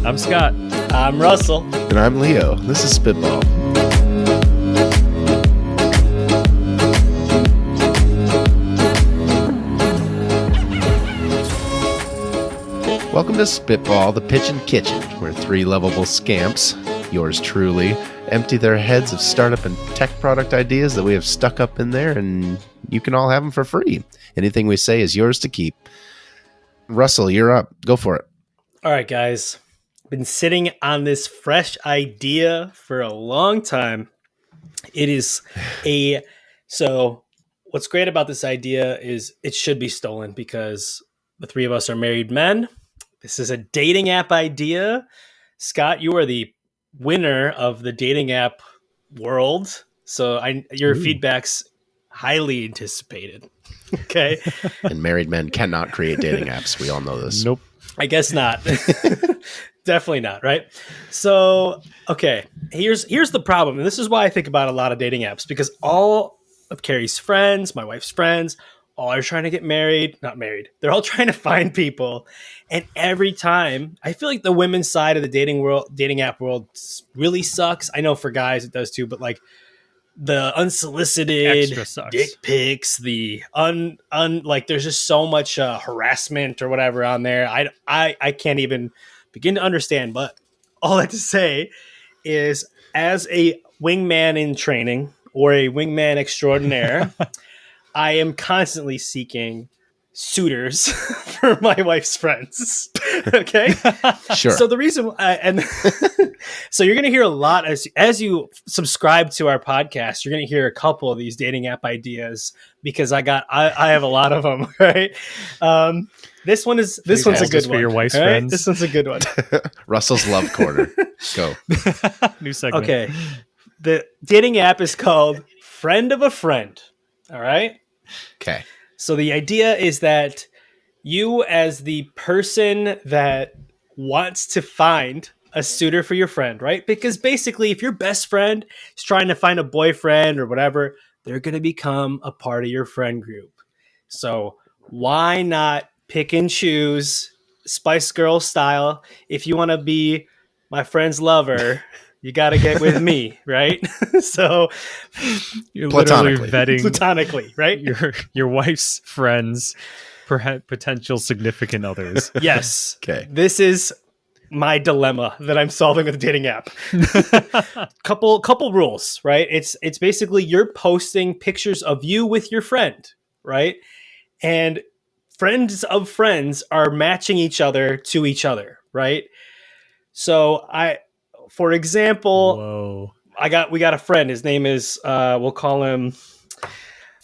I'm Scott. I'm Russell. And I'm Leo. This is Spitball. Welcome to Spitball, the Pitchin' Kitchen, where three lovable scamps, yours truly, empty their heads of startup and tech product ideas that we have stuck up in there, and you can all have them for free. Anything we say is yours to keep. Russell, you're up. Go for it. All right, guys. Been sitting on this fresh idea for a long time. So what's great about this idea is it should be stolen because the three of us are married men. This is a dating app idea. Scott, you are the winner of the dating app world. So your feedback's highly anticipated. Okay. And married men cannot create dating apps. We all know this. Nope. I guess not. Definitely not, right? So, okay, here's the problem. And this is why I think about a lot of dating apps, because all of Carrie's friends, my wife's friends, all are trying to get married, not married. They're all trying to find people. And every time, I feel like the women's side of the dating app world really sucks. I know for guys it does too, but like the unsolicited dick pics, the like there's just so much harassment or whatever on there. I can't even begin to understand. But all that to say is, as a wingman in training or a wingman extraordinaire, I am constantly seeking suitors for my wife's friends. Okay. Sure. So the reason, so you're going to hear a lot as you subscribe to our podcast, you're going to hear a couple of these dating app ideas because I have a lot of them. Right. This one's a good one for your wife's friends. This one's a good one. Russell's Love Corner. Go. New segment. Okay. The dating app is called Friend of a Friend. All right. Okay. So the idea is that you, as the person that wants to find a suitor for your friend, right? Because basically, if your best friend is trying to find a boyfriend or whatever, they're going to become a part of your friend group. So why not pick and choose Spice Girl style? If you want to be my friend's lover, you got to get with me, right? So you're literally platonically, right? Your wife's friends, potential significant others. Yes. Okay. This is my dilemma that I'm solving with the dating app. couple rules, right? It's basically you're posting pictures of you with your friend, right? And friends of friends are matching each other to each other, right? So for example, we got a friend. His name is we'll call him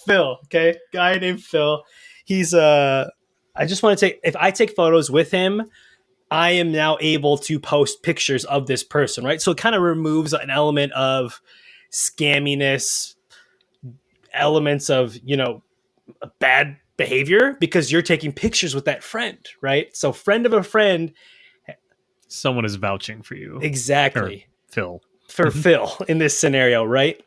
Phil. Okay, guy named Phil. He's I just want to if I take photos with him, I am now able to post pictures of this person, right? So it kind of removes an element of scamminess, elements of bad behavior because you're taking pictures with that friend, right? So friend of a friend. Someone is vouching for you. Exactly. Phil. For Phil in this scenario, right?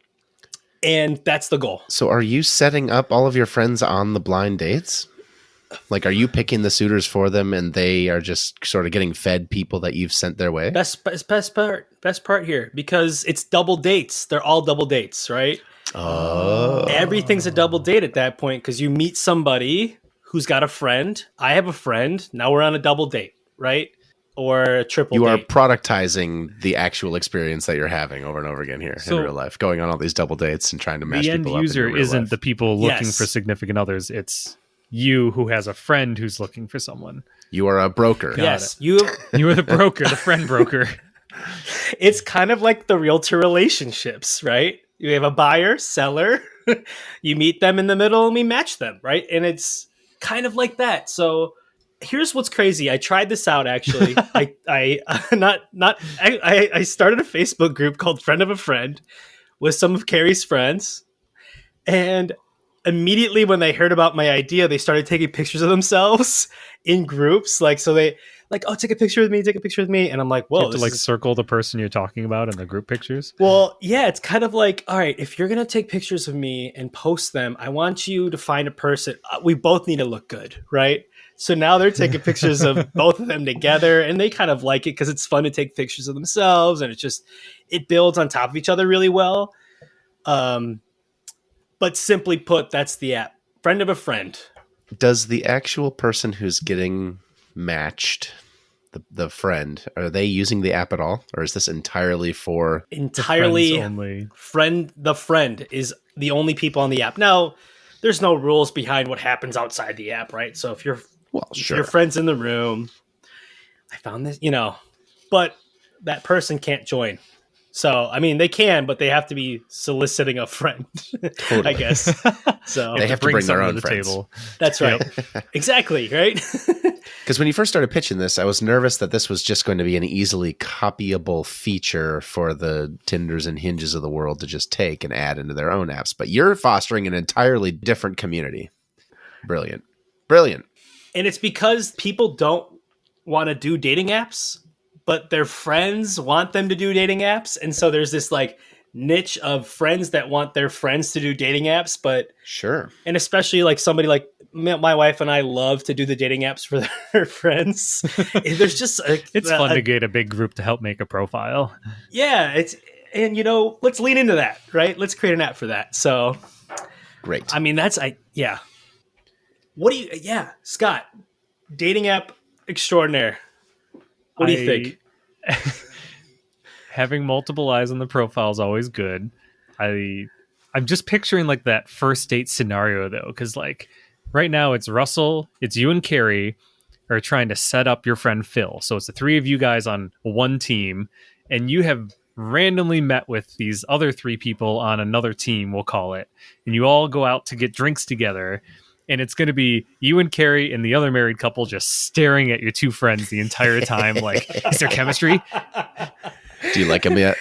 And that's the goal. So are you setting up all of your friends on the blind dates? Like, are you picking the suitors for them and they are just sort of getting fed people that you've sent their way? Best part here, because it's double dates. They're all double dates, right? Oh. Everything's a double date at that point because you meet somebody who's got a friend. I have a friend. Now we're on a double date, right? Or a triple You date. are productizing the actual experience that you're having over and over again here in real life, going on all these double dates and trying to match people up. The end user isn't the people looking Yes. for significant others. It's you who has a friend who's looking for someone. You are a broker. Yes, You are the broker, the friend broker. It's kind of like the realtor relationships, right? You have a buyer, seller. You meet them in the middle and we match them, right? And it's kind of like that. So here's what's crazy. I tried this out actually. I started a Facebook group called Friend of a Friend with some of Carrie's friends, and immediately when they heard about my idea, they started taking pictures of themselves in groups. Like, so they like, oh, take a picture with me, take a picture with me. And I'm like, You whoa, have to like circle the person you're talking about in the group pictures. well, yeah, it's kind of like, all right, if you're going to take pictures of me and post them, I want you to find a person. We both need to look good, right? So now they're taking pictures of both of them together, and they kind of like it because it's fun to take pictures of themselves, and it builds on top of each other really well. But simply put, that's the app. Friend of a friend. Does the actual person who's getting matched, the friend, are they using the app at all? Or is this entirely for... Entirely only? The friend is the only people on the app. Now, there's no rules behind what happens outside the app, right? So if your friend's in the room, I found this, but that person can't join. So, I mean, they can, but they have to be soliciting a friend, I guess. So they have to bring their own to the friends. table. That's right. Exactly, right? Because when you first started pitching this, I was nervous that this was just going to be an easily copyable feature for the Tinders and Hinges of the world to just take and add into their own apps. But you're fostering an entirely different community. Brilliant. Brilliant. And it's because people don't want to do dating apps, but their friends want them to do dating apps. And so there's this like niche of friends that want their friends to do dating apps. But sure. And especially like somebody like my wife and I love to do the dating apps for their friends. There's just it's fun to get a big group to help make a profile. Yeah. Let's lean into that, right? Let's create an app for that. So great. I mean, Scott, dating app extraordinaire. What do you think? Having multiple eyes on the profile is always good. I'm just picturing like that first date scenario though, because like right now it's Russell, it's you and Carrie are trying to set up your friend Phil. So it's the three of you guys on one team, and you have randomly met with these other three people on another team, we'll call it, and you all go out to get drinks together. And it's going to be you and Carrie and the other married couple just staring at your two friends the entire time. Like, is there chemistry? Do you like him yet?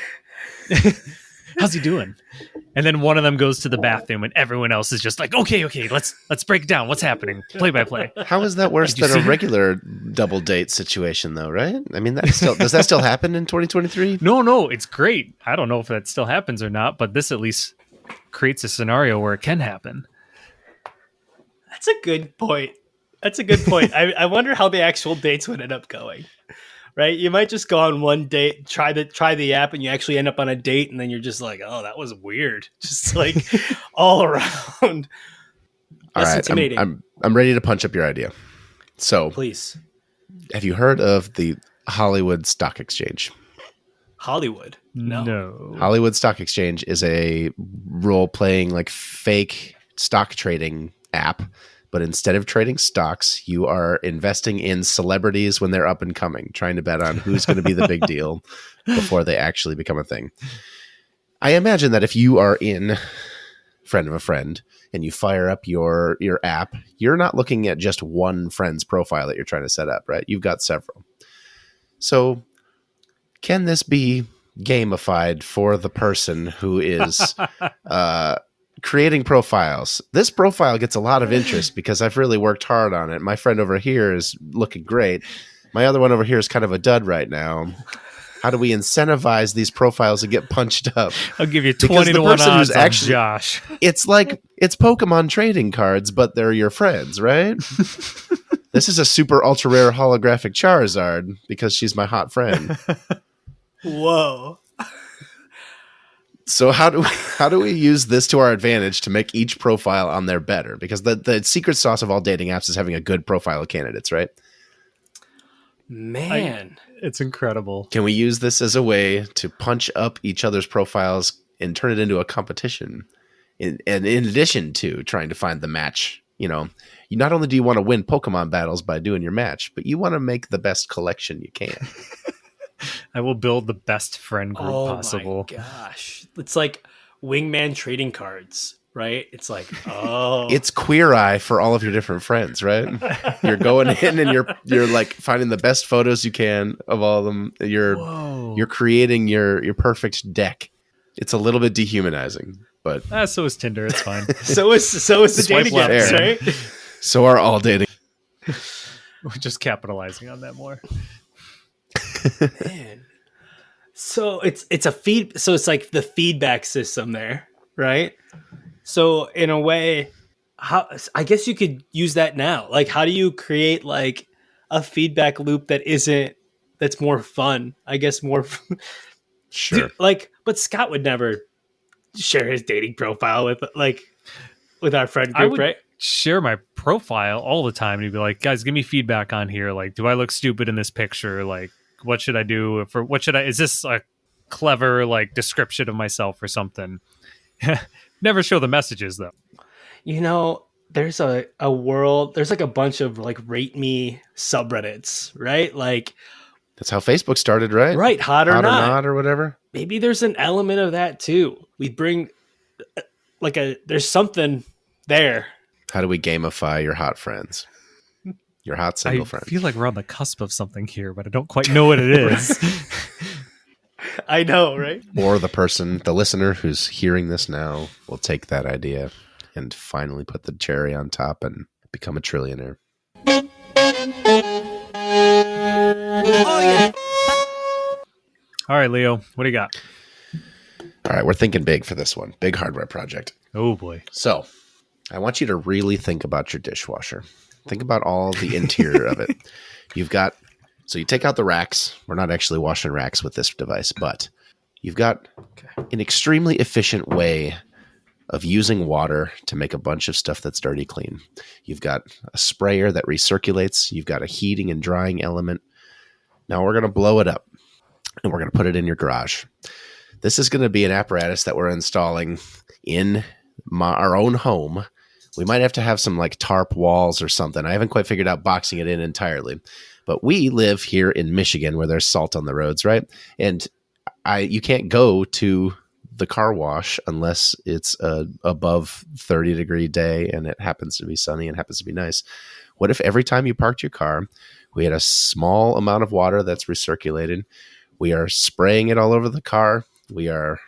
How's he doing? And then one of them goes to the bathroom and everyone else is just like, okay, let's break it down. What's happening? Play by play. How is that worse than a regular double date situation though, right? I mean, does that still happen in 2023? No, it's great. I don't know if that still happens or not, but this at least creates a scenario where it can happen. That's a good point. I wonder how the actual dates would end up going. Right? You might just go on one date, try the app, and you actually end up on a date, and then you're just like, oh, that was weird. Just like all around. All right, intimidating. I'm ready to punch up your idea. So please. Have you heard of the Hollywood Stock Exchange? Hollywood? No. Hollywood Stock Exchange is a role-playing, like fake stock trading app, but instead of trading stocks, you are investing in celebrities when they're up and coming, trying to bet on who's going to be the big deal before they actually become a thing. I imagine that if you are in Friend of a Friend and you fire up your app, you're not looking at just one friend's profile that you're trying to set up, right? You've got several. So can this be gamified for the person who is creating profiles? This profile gets a lot of interest because I've really worked hard on it. My friend over here is looking great. My other one over here is kind of a dud right now. How do we incentivize these profiles to get punched up? I'll give you 20 to 1 odds on Josh. It's like, it's Pokemon trading cards, but they're your friends, right? This is a super ultra rare holographic Charizard because she's my hot friend. Whoa. So how do we use this to our advantage to make each profile on there better? Because the secret sauce of all dating apps is having a good profile of candidates, right? Man, it's incredible. Can we use this as a way to punch up each other's profiles and turn it into a competition? In addition to trying to find the match, you not only do you want to win Pokemon battles by doing your match, but you want to make the best collection you can. I will build the best friend group possible. Oh my gosh. It's like wingman trading cards, right? It's like, oh. It's Queer Eye for all of your different friends, right? You're going in and you're like finding the best photos you can of all of them. You're creating your perfect deck. It's a little bit dehumanizing. but So is Tinder. It's fine. So is the Swipe dating left. apps, Fair. right? so are all dating. We're just capitalizing on that more. Man. So it's a feed. So it's like the feedback system there, right? So in a way, how I guess you could use that now. Like, how do you create like a feedback loop that's more fun? I guess more. Sure. Dude, like, but Scott would never share his dating profile with our friend I group, would right? share my profile all the time and he'd be like, guys, give me feedback on here. Like, do I look stupid in this picture? Like, what should I do is this a clever like description of myself or something? Never show the messages though. You know, there's a world. There's like a bunch of like rate me subreddits, right? Like, That's how Facebook started, right? right, hot or not. or whatever. Maybe there's an element of that too. We bring there's something there. How do we gamify your hot friends? Your hot single I friends. feel like we're on the cusp of something here, but I don't quite know what it is. I know, right? Or the listener who's hearing this now will take that idea and finally put the cherry on top and become a trillionaire. All right, Leo, what do you got? All right, we're thinking big for this one. Big hardware project. Oh boy. So I want you to really think about your dishwasher. Think about all the interior of it. So you take out the racks. We're not actually washing racks with this device, but you've got an extremely efficient way of using water to make a bunch of stuff that's dirty clean. You've got a sprayer that recirculates. You've got a heating and drying element. Now we're going to blow it up and we're going to put it in your garage. This is going to be an apparatus that we're installing in our own home. We might have to have some like tarp walls or something. I haven't quite figured out boxing it in entirely. But we live here in Michigan where there's salt on the roads, right? And you can't go to the car wash unless it's a above 30-degree day and it happens to be sunny and happens to be nice. What if every time you parked your car, we had a small amount of water that's recirculated? We are spraying it all over the car. We are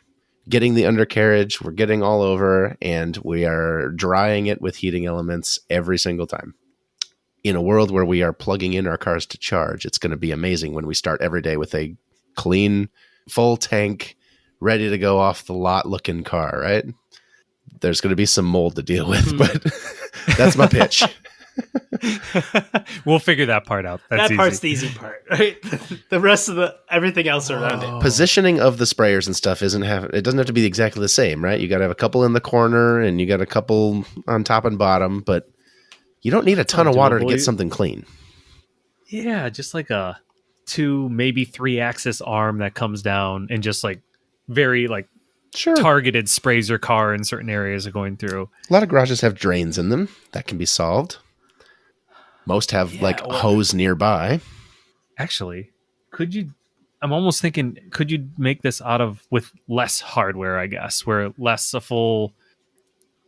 getting the undercarriage. We're getting all over, and we are drying it with heating elements every single time. In a world where we are plugging in our cars to charge, it's going to be amazing when we start every day with a clean, full tank, ready to go off the lot looking car, right? There's going to be some mold to deal with, but that's my pitch. We'll figure that part out. That's that part's easy. the easy part, right? The rest of everything else around it. Positioning of the sprayers and stuff doesn't have to be exactly the same, right? You got to have a couple in the corner and you got a couple on top and bottom, but you don't need a ton of water to get something clean. Yeah, just like a 2, maybe 3-axis arm that comes down and just like very like targeted sprays your car in certain areas of going through. A lot of garages have drains in them. That can be solved. Most have hose nearby. Actually, I'm almost thinking, could you make this with less hardware, I guess, where less a full,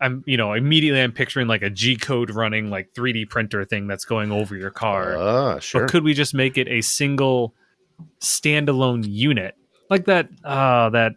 immediately I'm picturing like a G-code running like 3D printer thing that's going over your car. Sure. But could we just make it a single standalone unit? Like that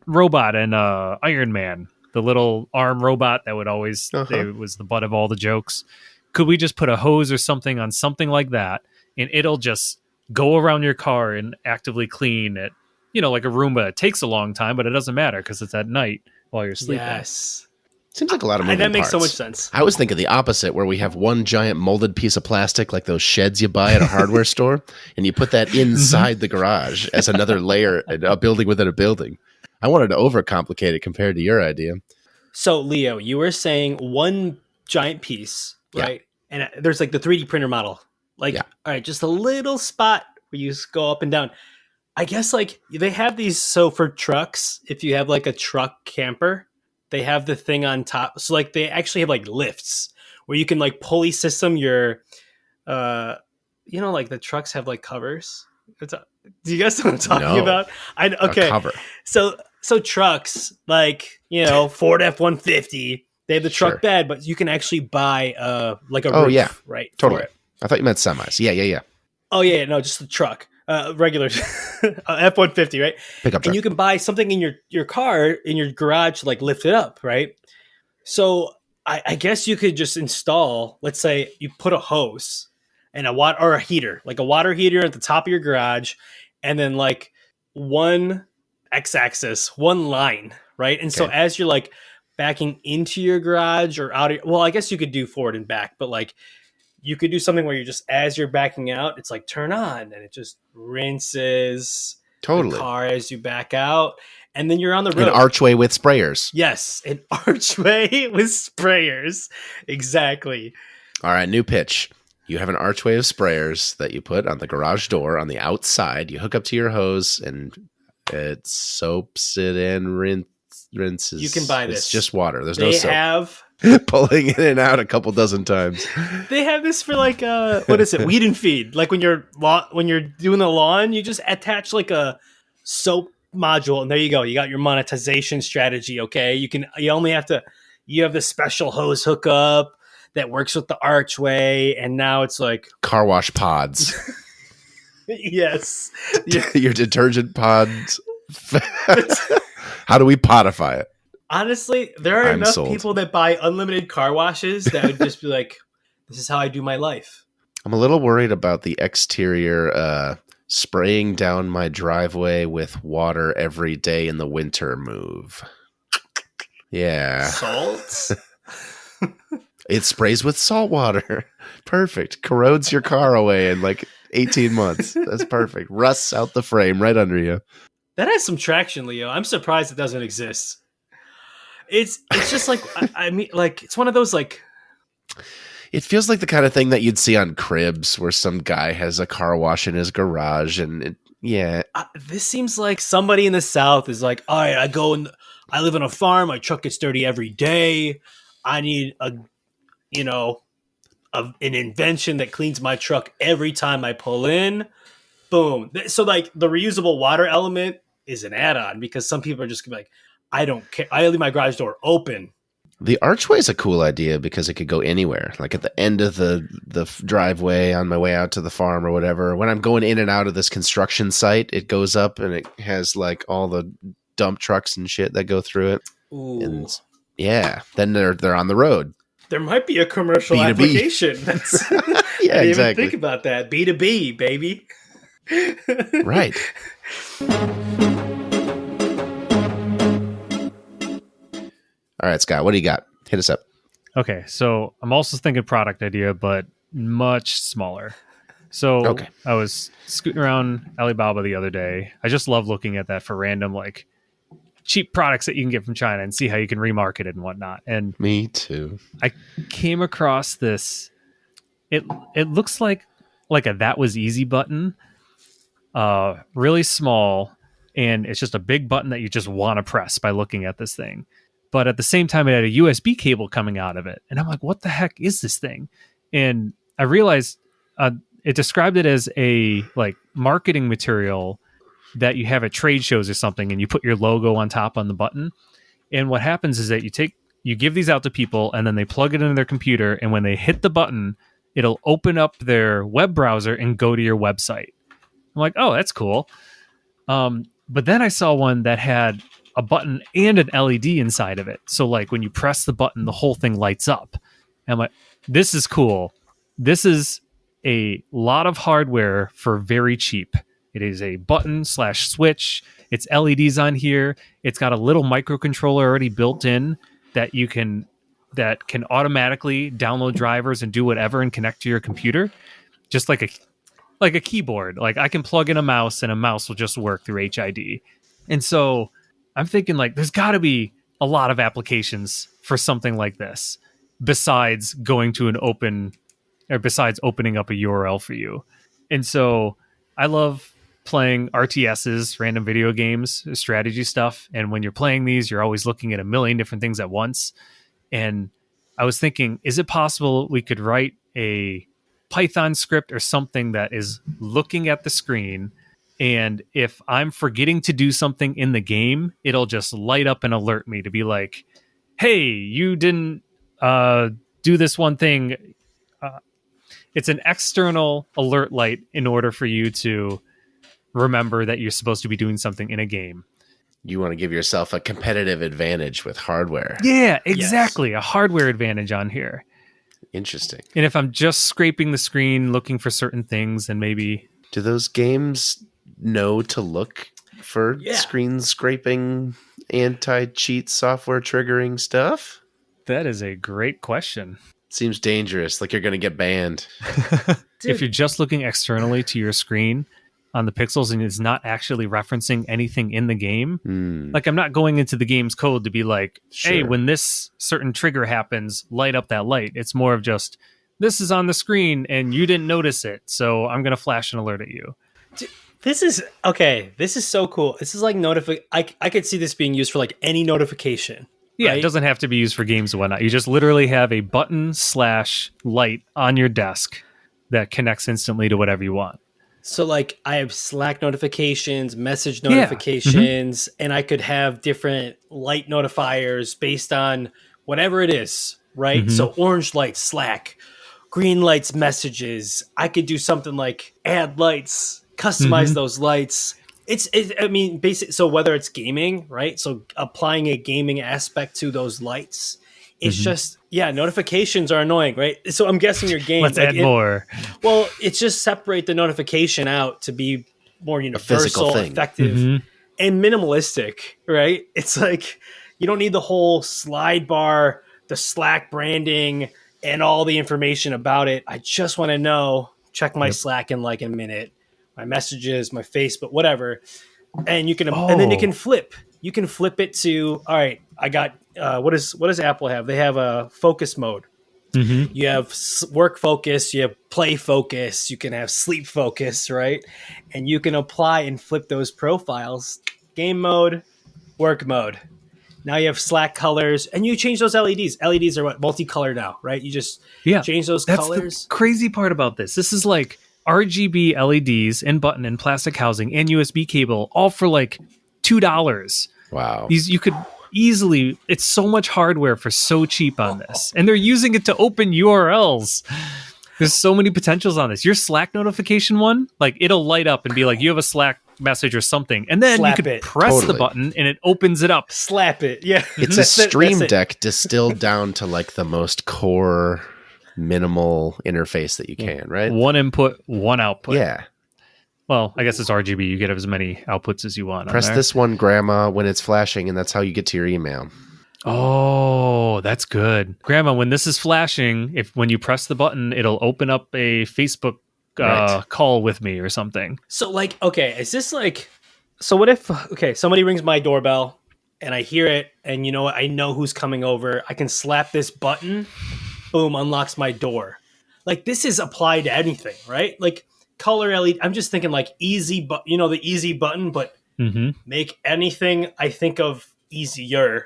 robot in Iron Man, the little arm robot that would always, it was the butt of all the jokes. Could we just put a hose or something on something like that, and it'll just go around your car and actively clean it? Like a Roomba. It takes a long time, but it doesn't matter because it's at night while you're sleeping. Yes. Seems like a lot of moving that makes parts. so much sense. I was thinking the opposite, where we have one giant molded piece of plastic, like those sheds you buy at a hardware store, and you put that inside the garage as another layer, a building within a building. I wanted to overcomplicate it compared to your idea. So, Leo, you were saying one giant piece, right? And there's like the 3D printer model. All right, just a little spot where you go up and down. I guess like they have these. So for trucks, if you have like a truck camper, they have the thing on top. So like they actually have like lifts where you can like pulley system your, like the trucks have like covers. Do you guys know what I'm talking about? Okay. A cover. So trucks like, Ford F-150, they have the truck bed, but you can actually buy like a roof, right? Totally. I thought you meant semis. Yeah. Oh yeah, no, just the truck. regular F-150, right? Pickup And truck. you can buy something in your car in your garage to like lift it up, right? So I guess you could just install, let's say you put a hose and a water or a heater, like a water heater at the top of your garage, and then like one x-axis, one line, right? And so Okay. as you're like backing into your garage or out of, well, I guess you could do forward and back, but like you could do something where you just, as you're backing out, it's like turn on and it just rinses the Totally. car as you back out, and then you're on the An road. archway with sprayers. Yes, an archway with sprayers. Exactly. All right, new pitch. You have an archway of sprayers that you put on the garage door on the outside. You hook up to your hose and it soaps it in, rinses. You can buy this. It's just water. There's They no soap. have Pulling in and out a couple dozen times. they have this for like what is it? Weed and feed. Like when you're doing the lawn, you just attach like a soap module, and there you go. You got your monetization strategy. Okay, you have the special hose hookup that works with the archway, and now it's like Car wash pods. yes, Your detergent pods. How do we podify it? honestly, there are I'm enough sold. people that buy unlimited car washes that would just be like, this is how I do my life. I'm a little worried about the exterior spraying down my driveway with water every day in the winter move. Yeah. Salt? It sprays with salt water. Perfect. Corrodes your car away in like 18 months. That's perfect. Rusts out the frame right under you. That has some traction, Leo. I'm surprised it doesn't exist. It's just like I mean, like it's one of those like It feels like the kind of thing that you'd see on Cribs where some guy has a car wash in his garage and this seems like somebody in the South is like, all right, I live on a farm. My truck gets dirty every day. I need an invention that cleans my truck every time I pull in. Boom. So like the reusable water element is an add-on because some people are just gonna be like, I don't care. I leave my garage door open. The archway is a cool idea because it could go anywhere. Like at the end of the driveway on my way out to the farm or whatever. When I'm going in and out of this construction site, it goes up and it has like all the dump trucks and shit that go through it. Ooh. And yeah, then they're on the road. There might be a commercial B2B. application. That's, Yeah, I didn't exactly. even think about that. B2B, baby. Right. All right, Scott, what do you got? Hit us up. Okay, so I'm also thinking product idea, but much smaller. So Okay. I was scooting around Alibaba the other day. I just love looking at that for random like cheap products that you can get from China and see how you can remarket it and whatnot. And Me too. I came across this. It looks like a that was easy button, really small, and it's just a big button that you just want to press by looking at this thing. But at the same time, it had a USB cable coming out of it, and I'm like, "What the heck is this thing?" And I realized it described it as a like marketing material that you have at trade shows or something, and you put your logo on top on the button. And what happens is that you give these out to people, and then they plug it into their computer, and when they hit the button, it'll open up their web browser and go to your website. I'm like, oh, that's cool. But then I saw one that had a button and an LED inside of it. So like when you press the button, the whole thing lights up. And I'm like, this is cool. This is a lot of hardware for very cheap. It is a button / switch. It's LEDs on here. It's got a little microcontroller already built in that can automatically download drivers and do whatever and connect to your computer, just like a keyboard. Like I can plug in a mouse and a mouse will just work through HID. And so I'm thinking like there's got to be a lot of applications for something like this besides going to besides opening up a URL for you. And so I love playing RTSs, random video games, strategy stuff. And when you're playing these, you're always looking at a million different things at once. And I was thinking, is it possible we could write a Python script or something that is looking at the screen, and if I'm forgetting to do something in the game, it'll just light up and alert me to be like, hey, you didn't do this one thing. It's an external alert light in order for you to remember that you're supposed to be doing something in a game. You want to give yourself a competitive advantage with hardware. Yeah, exactly. Yes. A hardware advantage on here. Interesting. And if I'm just scraping the screen looking for certain things, then maybe... Do those games know to look for screen scraping, anti-cheat software triggering stuff? That is a great question. Seems dangerous, like you're going to get banned. If you're just looking externally to your screen on the pixels and it's not actually referencing anything in the game, like I'm not going into the game's code to be like, hey, when this certain trigger happens, light up that light. It's more of just, this is on the screen and you didn't notice it, so I'm going to flash an alert at you. This is okay. This is so cool. This is like I could see this being used for like any notification. Yeah, right? It doesn't have to be used for games and whatnot. You just literally have a button/light on your desk that connects instantly to whatever you want. So like I have Slack notifications, message notifications, and I could have different light notifiers based on whatever it is, right? So orange lights, Slack, green lights, messages. I could do something like add lights, customize those lights. I mean, basic. So whether it's gaming, right? So applying a gaming aspect to those lights, it's just, notifications are annoying, right? So I'm guessing your game. Let's add more. Well, it's just separate the notification out to be more universal, effective, and minimalistic, right? It's like you don't need the whole slide bar, the Slack branding, and all the information about it. I just want to know, check my Slack in like a minute. My messages, my Facebook, whatever, and you can, and then you can flip. You can flip it to, all right, I got what does Apple have? They have a focus mode. You have work focus, you have play focus, you can have sleep focus, right? And you can apply and flip those profiles: game mode, work mode. Now you have Slack colors, and you change those LEDs. LEDs are what, multicolor now, right? You just change those colors. That's the crazy part about this. This is like RGB LEDs and button and plastic housing and USB cable, all for like $2. Wow. These you could easily, it's so much hardware for so cheap on this. And they're using it to open URLs. There's so many potentials on this. Your Slack notification one, like it'll light up and be like, you have a Slack message or something. And then you could press the button and it opens it up. Slap it. Yeah. It's a Stream Deck distilled down to like the most core minimal interface that you can, right? One input, one output. Yeah. Well, I guess it's RGB. You get as many outputs as you want. Press this one, Grandma, when it's flashing, and that's how you get to your email. Oh, that's good. Grandma, when this is flashing, when you press the button, it'll open up a Facebook call with me or something. So like, okay, is this like, so what if, somebody rings my doorbell and I hear it and you know what, I know who's coming over. I can slap this button, boom, unlocks my door. Like this is applied to anything, right? Like color LED. I'm just thinking like easy, but the easy button, but make anything I think of easier,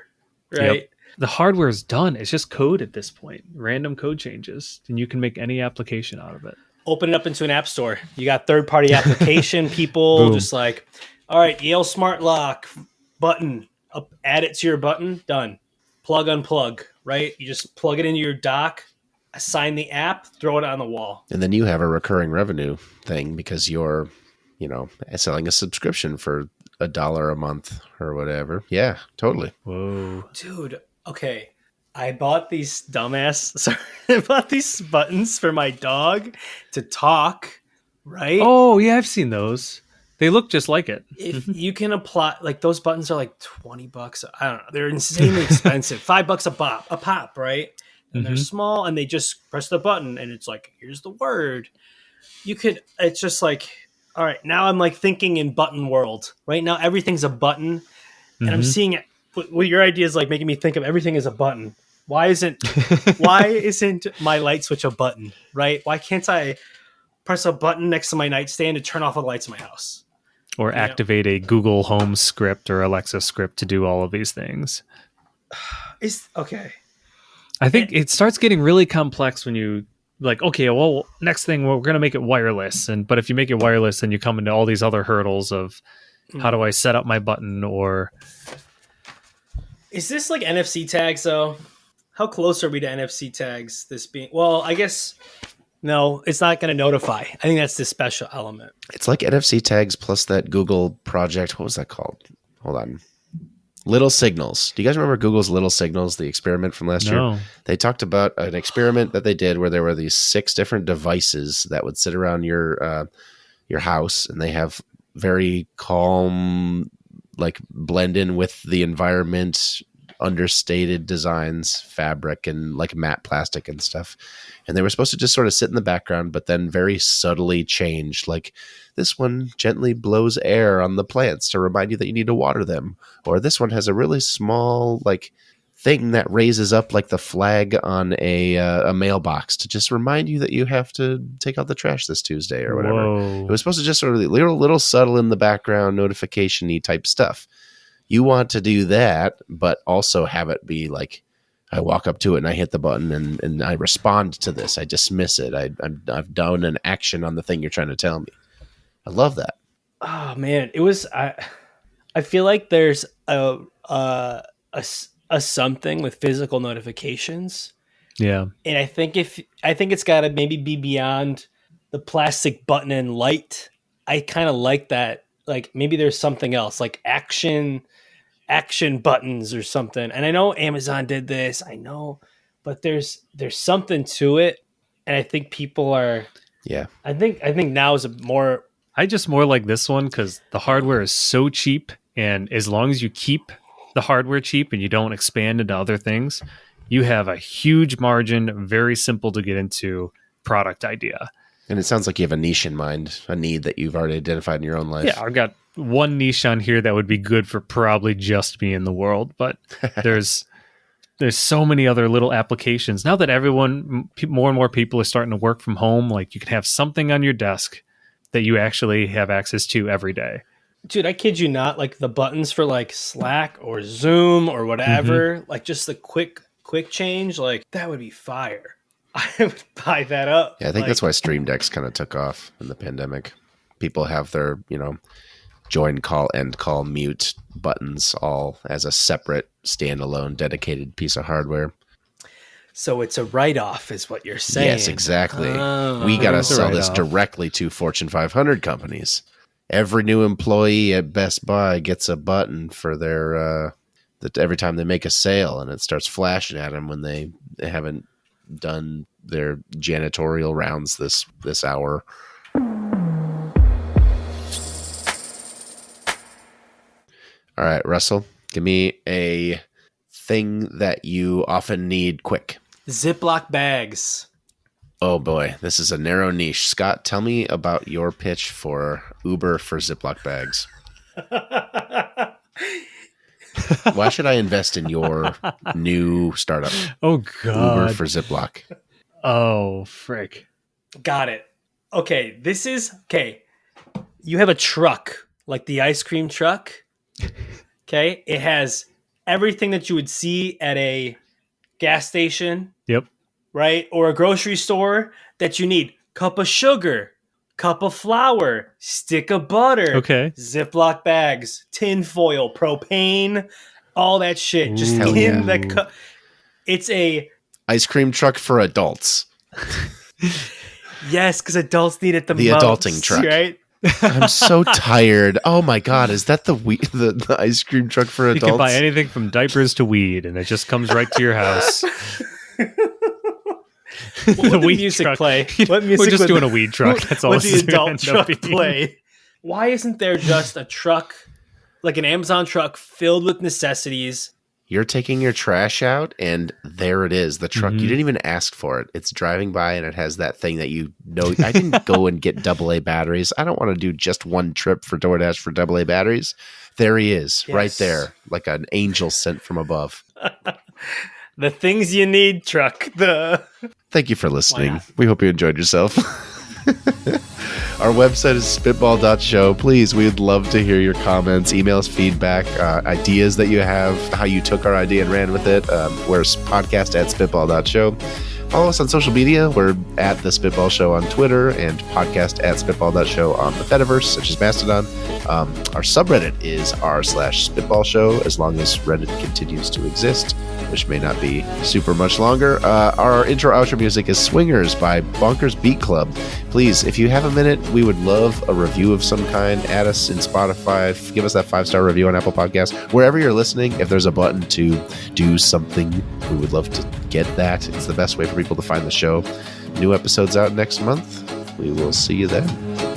right? Yep. The hardware is done. It's just code at this point. Random code changes, and you can make any application out of it. Open it up into an app store. You got third-party application people just like, all right, Yale Smart Lock button, add it to your button, done. Plug, unplug, right? You just plug it into your dock, assign the app, throw it on the wall. And then you have a recurring revenue thing because you're, selling a subscription for $1 a month or whatever. Yeah, totally. Whoa. Dude, okay. I bought these I bought these buttons for my dog to talk, right? Oh, yeah, I've seen those. They look just like it. If you can apply, like those buttons are like $20. I don't know. They're insanely expensive. $5 a pop, right? And they're small and they just press the button and it's like, here's the word. It's just like, all right, now I'm like thinking in button world. Right now, everything's a button. And I'm seeing it. Well, your idea is like making me think of everything as a button. Why isn't my light switch a button, right? Why can't I press a button next to my nightstand to turn off all the lights in my house? Or activate a Google Home script or Alexa script to do all of these things. I think it starts getting really complex when you like, okay, well, next thing we're going to make it wireless. But if you make it wireless, then you come into all these other hurdles of how do I set up my button or... Is this like NFC tags though? How close are we to NFC tags? This being, well, I guess No, it's not going to notify. I think that's the special element. It's like NFC tags plus that Google project. What was that called? Hold on. Little Signals. Do you guys remember Google's Little Signals, the experiment from last year? They talked about an experiment that they did where there were these 6 different devices that would sit around your house, and they have very calm, like blend in with the environment, understated designs, fabric, and like matte plastic and stuff. And they were supposed to just sort of sit in the background, but then very subtly change. Like this one gently blows air on the plants to remind you that you need to water them. Or this one has a really small like thing that raises up like the flag on a mailbox to just remind you that you have to take out the trash this Tuesday or whatever. Whoa. It was supposed to just sort of be little subtle in the background notification-y type stuff. You want to do that, but also have it be like, I walk up to it and I hit the button and I respond to this. I dismiss it. I've done an action on the thing you're trying to tell me. I love that. Oh man, it was. I feel like there's a something with physical notifications. Yeah, and I think it's got to maybe be beyond the plastic button and light. I kind of like that. Like maybe there's something else, like action buttons or something. And I know Amazon did this, I know, but there's something to it. And I think people are, I think now is I just more like this one because the hardware is so cheap. And as long as you keep the hardware cheap and you don't expand into other things, you have a huge margin, very simple to get into product idea. And it sounds like you have a niche in mind, a need that you've already identified in your own life. Yeah, I've got one niche on here that would be good for probably just me in the world, but there's so many other little applications. Now that more and more people are starting to work from home, like you can have something on your desk that you actually have access to every day. Dude, I kid you not, like the buttons for like Slack or Zoom or whatever, like just the quick change, like that would be fire. I would buy that up. Yeah, I think that's why Stream Decks kind of took off in the pandemic. People have their, join call, end call, mute buttons all as a separate, standalone, dedicated piece of hardware. So it's a write-off is what you're saying. Yes, exactly. We got to sell this directly to Fortune 500 companies. Every new employee at Best Buy gets a button for their that every time they make a sale, and it starts flashing at them when they haven't done their janitorial rounds this hour. All right, Russell, give me a thing that you often need quick. Ziploc bags. Oh boy, this is a narrow niche. Scott, tell me about your pitch for Uber for Ziploc bags. Why should I invest in your new startup? Oh, God. Uber for Ziploc. Oh, frick. Got it. Okay, you have a truck, like the ice cream truck. Okay, it has everything that you would see at a gas station. Yep. Right? Or a grocery store that you need. Cup of sugar, cup of flour, stick of butter, Ziploc bags, tin foil, propane, all that shit. Just in the cup. It's a ice cream truck for adults. Yes, because adults need it the most. The adulting truck. Right? I'm so tired. Oh my God, is that the ice cream truck for adults? You can buy anything from diapers to weed, and it just comes right to your house. What would the music truck play? What music We're just doing a weed truck. That's all. What the adult truck play? Why isn't there just a truck, like an Amazon truck, filled with necessities? You're taking your trash out, and there it is. The truck. You didn't even ask for it. It's driving by, and it has that thing that you know. I didn't go and get AA batteries. I don't want to do just one trip for DoorDash for AA batteries. There he is, right there, like an angel sent from above. The things you need truck. Thank you for listening. We hope you enjoyed yourself. Our website is spitball.show. Please, we'd love to hear your comments, emails, feedback, ideas that you have, how you took our idea and ran with it. We're podcast@spitball.show. Follow us on social media. We're at The Spitball Show on Twitter and podcast@spitball.show on the Fediverse, such as Mastodon. Our subreddit is r/spitball show, as long as Reddit continues to exist. which may not be super much longer. Our intro outro music is Swingers by Bonkers Beat Club. Please, if you have a minute, we would love a review of some kind. Add us in Spotify. Give us that 5-star review on Apple Podcasts. Wherever you're listening, if there's a button to do something, we would love to get that. It's the best way for people to find the show. New episodes out next month. We will see you then.